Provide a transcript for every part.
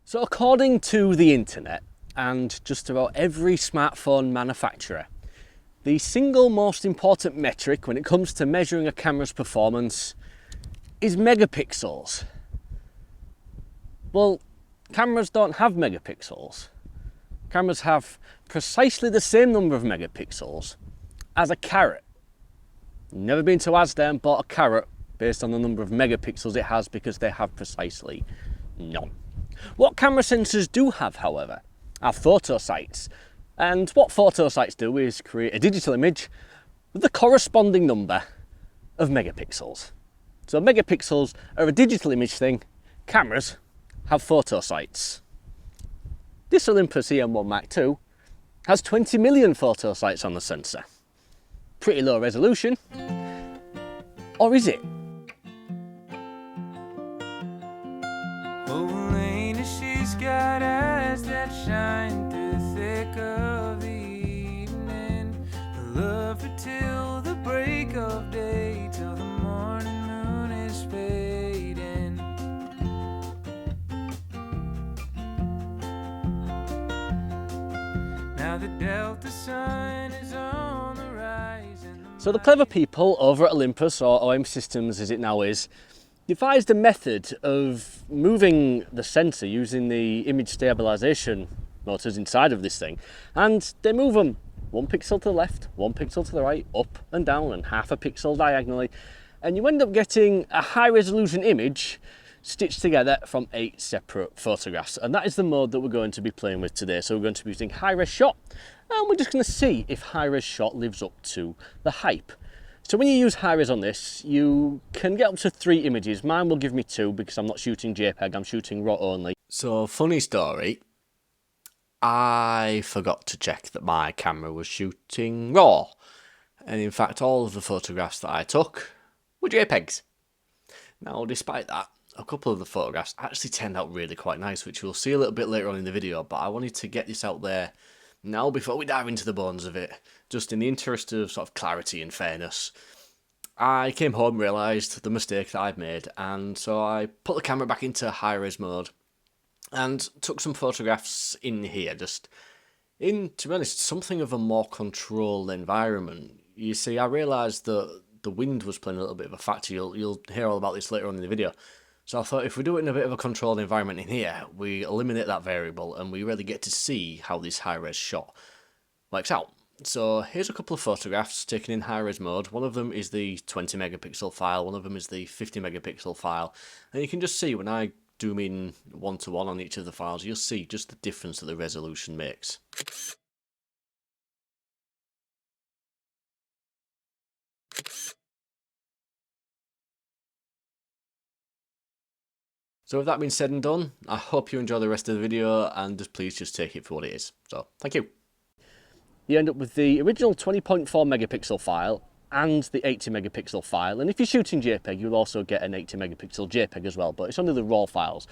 So according to the internet and just about every smartphone manufacturer, the single most important metric when it comes to measuring a camera's performance is megapixels. Well, cameras don't have megapixels. Cameras have precisely the same number of megapixels as a carrot. Never been to Asda and bought a carrot based on the number of megapixels it has, because they have precisely none. What camera sensors do have, however, are photosites. And what photosites do is create a digital image with the corresponding number of megapixels. So megapixels are a digital image thing, cameras have photosites. This Olympus E-M1 Mark II has 20 million photosites on the sensor. Pretty low resolution, or is it? She's got eyes that shine through the thick of the evening. I love her till the break of day, till the morning moon is fading. Now the delta sun is on the rise. So the clever people over at Olympus, or OM Systems as it now is, devised a method of moving the sensor using the image stabilization motors inside of this thing, and they move them 1 pixel to the left, 1 pixel to the right, up and down, and half a pixel diagonally, and you end up getting a high resolution image stitched together from 8 separate photographs. And that is the mode that we're going to be playing with today. So we're going to be using high-res shot, and we're just going to see if high-res shot lives up to the hype. So when you use high-res on this, you can get up to 3 images. Mine will give me 2 because I'm not shooting JPEG, I'm shooting RAW only. So, funny story, I forgot to check that my camera was shooting RAW. And in fact, all of the photographs that I took were JPEGs. Now, despite that, a couple of the photographs actually turned out really quite nice, which we'll see a little bit later on in the video, but I wanted to get this out there now before we dive into the bones of it, just in the interest of sort of clarity and fairness. I came home, realised the mistake that I'd made, and so I put the camera back into high-res mode and took some photographs in here, just in, to be honest, something of a more controlled environment. You see, I realised that the wind was playing a little bit of a factor. You'll hear all about this later on in the video. So I thought if we do it in a bit of a controlled environment in here, we eliminate that variable and we really get to see how this high-res shot works out. So here's a couple of photographs taken in high-res mode. One of them is the 20 megapixel file, one of them is the 50 megapixel file. And you can just see when I zoom in 1-to-1 on each of the files, you'll see just the difference that the resolution makes. So with that being said and done, I hope you enjoy the rest of the video, and please just take it for what it is. So, thank you. You end up with the original 20.4 megapixel file and the 80 megapixel file, and if you're shooting JPEG, you'll also get an 80 megapixel JPEG as well, but it's only the RAW files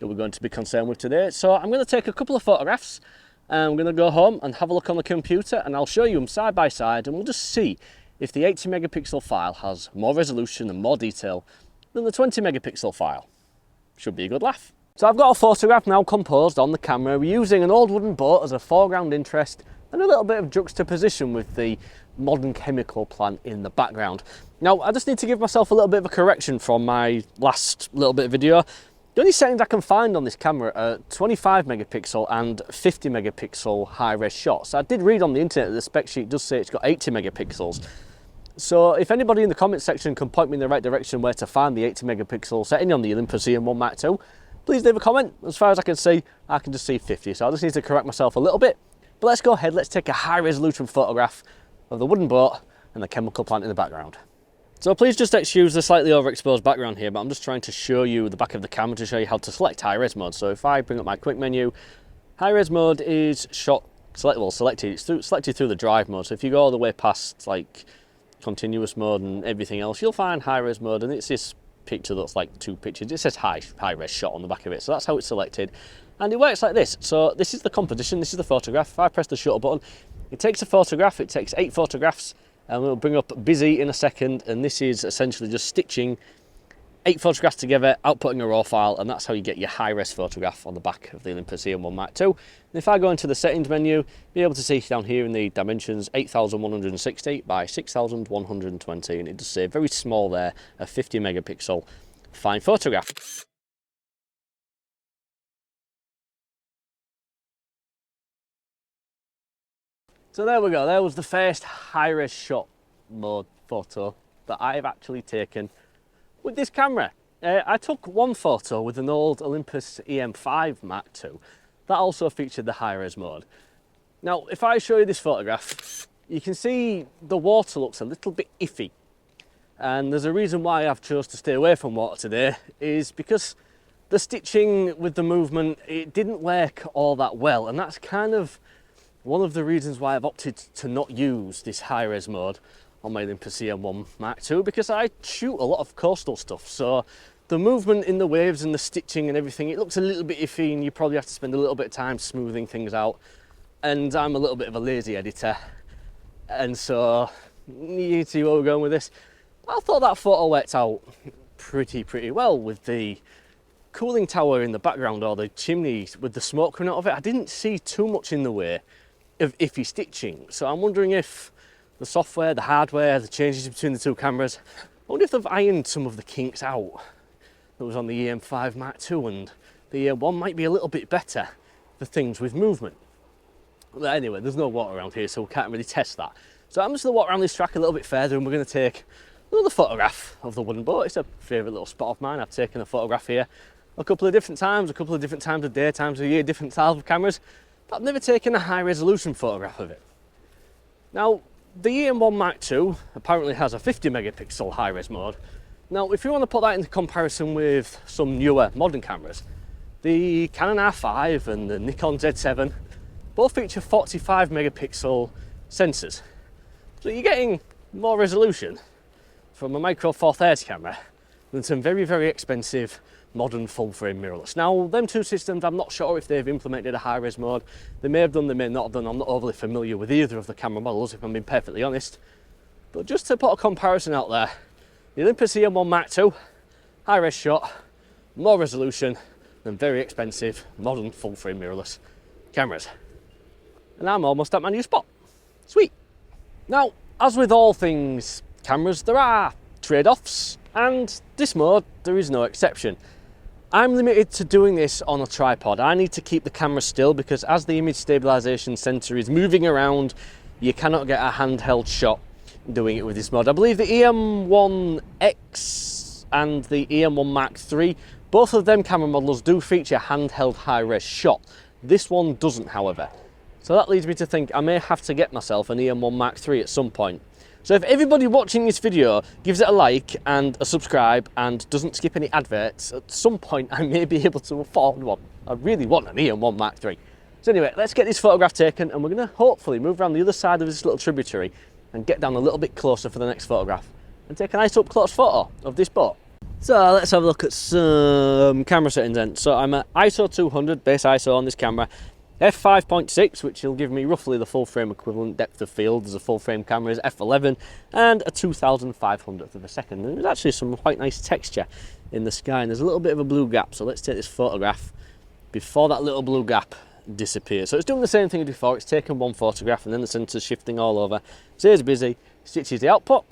that we're going to be concerned with today. So I'm going to take a couple of photographs, and I'm going to go home and have a look on the computer, and I'll show you them side by side, and we'll just see if the 80 megapixel file has more resolution and more detail than the 20 megapixel file. Should be a good laugh. So I've got a photograph now composed on the camera. We're using an old wooden boat as a foreground interest and a little bit of juxtaposition with the modern chemical plant in the background. Now I just need to give myself a little bit of a correction from my last little bit of video. The only settings I can find on this camera are 25 megapixel and 50 megapixel high-res shots. I did read on the internet that the spec sheet does say it's got 80 megapixels. So if anybody in the comment section can point me in the right direction where to find the 80 megapixel setting on the Olympus E-M1 Mark II, please leave a comment. As far as I can see, I can just see 50, so I just need to correct myself a little bit. But let's go ahead, let's take a high resolution photograph of the wooden boat and the chemical plant in the background. So please just excuse the slightly overexposed background here, but I'm just trying to show you the back of the camera to show you how to select high-res mode. So if I bring up my quick menu, high-res mode is selected. It's selected through the drive mode. So if you go all the way past like continuous mode and everything else, you'll find high-res mode, and it's this picture that's like 2 pictures. It says high-res shot on the back of it, so that's how it's selected, and it works like this. So this is the composition, this is the photograph. If I press the shutter button, it takes a photograph, it takes 8 photographs, and we'll bring up busy in a second, and this is essentially just stitching 8 photographs together, outputting a raw file, and that's how you get your high-res photograph on the back of the Olympus E-M1 Mark II. And if I go into the settings menu, be able to see down here in the dimensions 8160 by 6120, and it does say very small there, a 50 megapixel fine photograph. So there we go, there was the first high-res shot mode photo that I've actually taken with this camera. I took one photo with an old Olympus E-M5 Mark II that also featured the high-res mode. Now, if I show you this photograph, you can see the water looks a little bit iffy. And there's a reason why I've chose to stay away from water today, is because the stitching with the movement, it didn't work all that well. And that's kind of one of the reasons why I've opted to not use this high-res mode on my Olympus E-M1 Mark II, because I shoot a lot of coastal stuff, so the movement in the waves and the stitching and everything, it looks a little bit iffy, and you probably have to spend a little bit of time smoothing things out. And I'm a little bit of a lazy editor, and so you can see where we're going with this. I thought that photo worked out pretty well with the cooling tower in the background, or the chimney with the smoke coming out of it. I didn't see too much in the way of iffy stitching, so I'm wondering if the software, the hardware, the changes between the two cameras, I wonder if they've ironed some of the kinks out that was on the E-M5 Mark II, and the E-M1 might be a little bit better for things with movement. But anyway, there's no water around here, so we can't really test that. So I'm just going to walk around this track a little bit further, and we're going to take another photograph of the wooden boat. It's a favourite little spot of mine. I've taken a photograph here a couple of different times of day, times of year, different styles of cameras, but I've never taken a high resolution photograph of it. Now, the E-M1 Mark II apparently has a 50 megapixel high-res mode. Now, if you want to put that into comparison with some newer modern cameras, the Canon R5 and the Nikon Z7 both feature 45 megapixel sensors. So you're getting more resolution from a micro four thirds camera than some very expensive modern full frame mirrorless. Now, them two systems, I'm not sure if they've implemented a high-res mode. They may have done, they may not have done. I'm not overly familiar with either of the camera models, if I'm being perfectly honest. But just to put a comparison out there, the Olympus E-M1 Mark II, high-res shot, more resolution than very expensive modern full frame mirrorless cameras. And I'm almost at my new spot. Sweet. Now, as with all things cameras, there are trade-offs, and this mode, there is no exception. I'm limited to doing this on a tripod. I need to keep the camera still, because as the image stabilization sensor is moving around, you cannot get a handheld shot doing it with this mode. I believe the E-M1X and the E-M1 Mark III, both of them camera models do feature handheld high-res shot. This one doesn't, however. So that leads me to think I may have to get myself an E-M1 Mark III at some point. So if everybody watching this video gives it a like and a subscribe and doesn't skip any adverts, at some point I may be able to afford one. I really want an E-M1 Mark III. So anyway, let's get this photograph taken, and we're going to hopefully move around the other side of this little tributary and get down a little bit closer for the next photograph and take a nice up close photo of this boat. So let's have a look at some camera settings then. So I'm at ISO 200, base ISO on this camera. f5.6, which will give me roughly the full frame equivalent depth of field as a full frame camera, is f11, and a 2,500th of a second. And there's actually some quite nice texture in the sky, and there's a little bit of a blue gap. So let's take this photograph before that little blue gap disappears. So it's doing the same thing as before. It's taken one photograph, and then the sensor's shifting all over. Stays busy, stitches the output.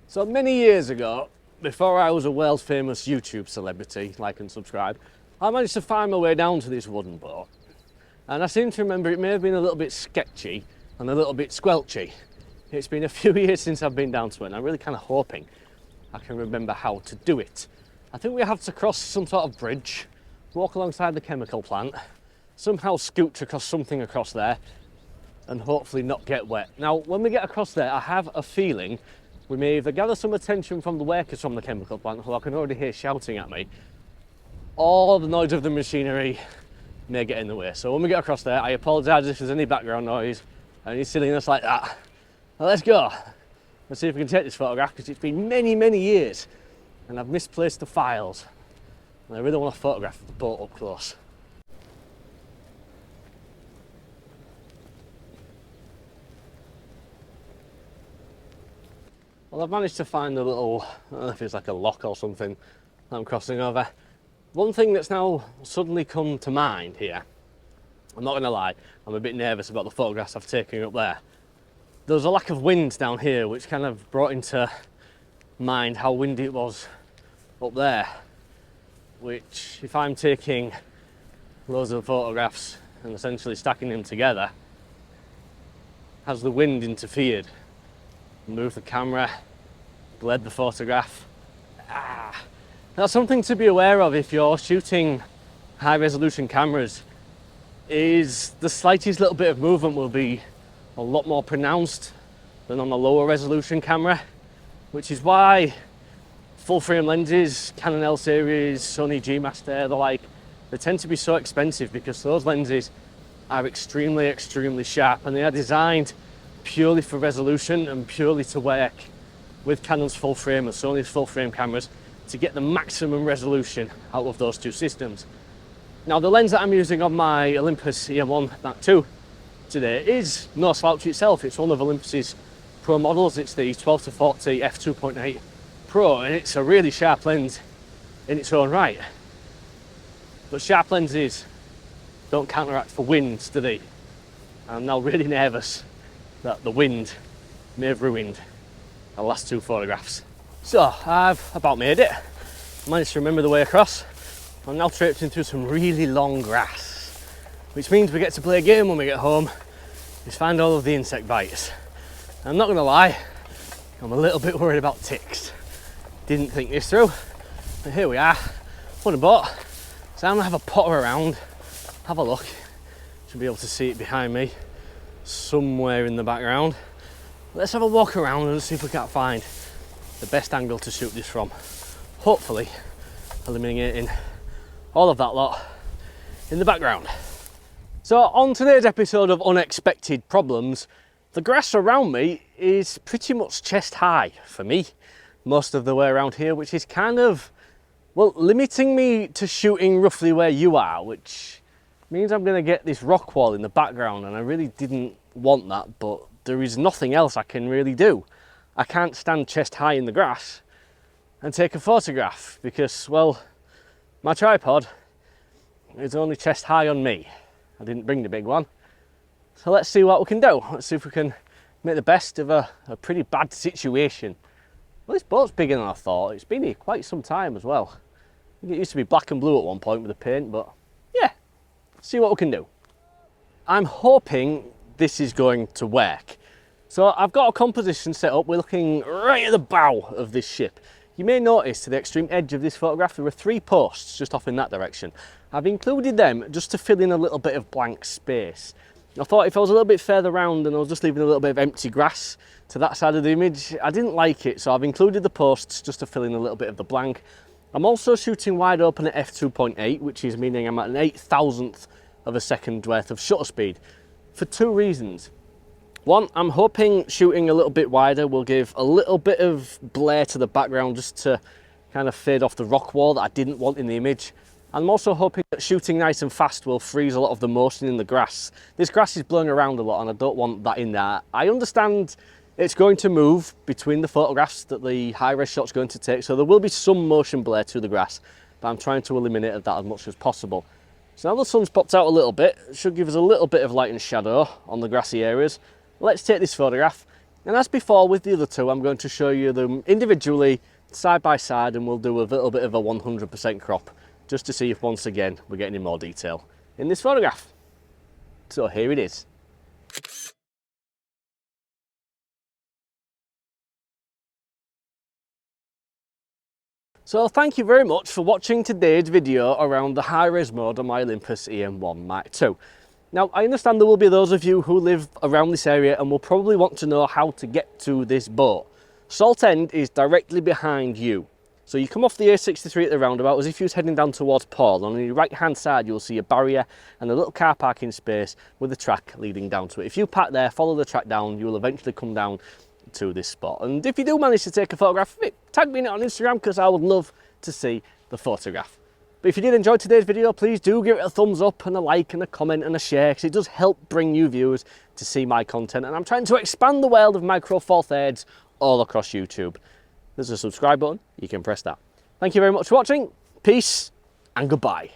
So many years ago, before I was a world famous YouTube celebrity, like and subscribe, I managed to find my way down to this wooden boat. And I seem to remember it may have been a little bit sketchy and a little bit squelchy. It's been a few years since I've been down to it, and I'm really kind of hoping I can remember how to do it. I think we have to cross some sort of bridge, walk alongside the chemical plant, somehow scoot across something across there, and hopefully not get wet. Now, when we get across there, I have a feeling we may either gather some attention from the workers from the chemical plant, who I can already hear shouting at me, or the noise of the machinery may get in the way. So when we get across there, I apologise if there's any background noise, any silliness like that. Now let's go. Let's see if we can take this photograph, because it's been many years and I've misplaced the files. And I really want to photograph the boat up close. Well, I've managed to find a little, I don't know if it's like a lock or something that I'm crossing over. One thing that's now suddenly come to mind here, I'm not going to lie, I'm a bit nervous about the photographs I've taken up there. There was a lack of wind down here, which kind of brought into mind how windy it was up there, which if I'm taking loads of photographs and essentially stacking them together, has the wind interfered? Move the camera, bled the photograph. That's something to be aware of if you're shooting high resolution cameras, is the slightest little bit of movement will be a lot more pronounced than on a lower resolution camera, which is why full frame lenses, Canon L series, Sony G Master, the like, they tend to be so expensive because those lenses are extremely sharp, and they are designed purely for resolution and purely to work with Canon's full frame and Sony's full frame cameras to get the maximum resolution out of those two systems. Now, the lens that I'm using on my Olympus E-M1 Mark II today is no slouch itself. It's one of Olympus's pro models. It's the 12-40 f2.8 Pro, and it's a really sharp lens in its own right. But sharp lenses don't counteract for winds, do they? I'm now really nervous that the wind may have ruined the last two photographs. So I've about made it. Managed to remember the way across. I'm now traipsing through some really long grass, which means we get to play a game when we get home, is find all of the insect bites. I'm not gonna lie, I'm a little bit worried about ticks. Didn't think this through, but here we are, on a boat. So I'm gonna have a potter around, have a look. Should be able to see it behind me, somewhere in the background. Let's have a walk around and see if we can't find the best angle to shoot this from. Hopefully eliminating all of that lot in the background. So on today's episode of Unexpected Problems, the grass around me is pretty much chest high for me most of the way around here, which is kind of, well, limiting me to shooting roughly where you are, which means I'm going to get this rock wall in the background, and I really didn't want that, but there is nothing else I can really do. I can't stand chest high in the grass and take a photograph because, well, my tripod is only chest high on me. I didn't bring the big one. So let's see what we can do. Let's see if we can make the best of a pretty bad situation. Well, this boat's bigger than I thought. It's been here quite some time as well. I think it used to be black and blue at one point with the paint, but yeah, see what we can do. I'm hoping this is going to work. So I've got a composition set up. We're looking right at the bow of this ship. You may notice to the extreme edge of this photograph there are 3 posts just off in that direction. I've included them just to fill in a little bit of blank space. I thought if I was a little bit further round and I was just leaving a little bit of empty grass to that side of the image, I didn't like it, so I've included the posts just to fill in a little bit of the blank. I'm also shooting wide open at f2.8, which is meaning I'm at an 8,000th of a second worth of shutter speed, for 2 reasons. One, I'm hoping shooting a little bit wider will give a little bit of blur to the background just to kind of fade off the rock wall that I didn't want in the image. I'm also hoping that shooting nice and fast will freeze a lot of the motion in the grass. This grass is blowing around a lot and I don't want that in there. I understand it's going to move between the photographs that the high-res shot's going to take, so there will be some motion blur to the grass, but I'm trying to eliminate that as much as possible. So now the sun's popped out a little bit, it should give us a little bit of light and shadow on the grassy areas. Let's take this photograph, and as before with the other two, I'm going to show you them individually, side by side, and we'll do a little bit of a 100% crop, just to see if once again we're getting in more detail in this photograph. So here it is. So thank you very much for watching today's video around the high-res mode on my Olympus E-M1 Mark II. Now, I understand there will be those of you who live around this area and will probably want to know how to get to this boat. Salt End is directly behind you. So you come off the A63 at the roundabout as if you was heading down towards Paul. On your right hand side you'll see a barrier and a little car parking space with a track leading down to it. If you park there, follow the track down, you will eventually come down to this spot. And if you do manage to take a photograph of it, tag me in it on Instagram because I would love to see the photograph. But if you did enjoy today's video, please do give it a thumbs up and a like and a comment and a share, because it does help bring new viewers to see my content. And I'm trying to expand the world of Micro Four Thirds all across YouTube. There's a subscribe button, you can press that. Thank you very much for watching, peace and goodbye.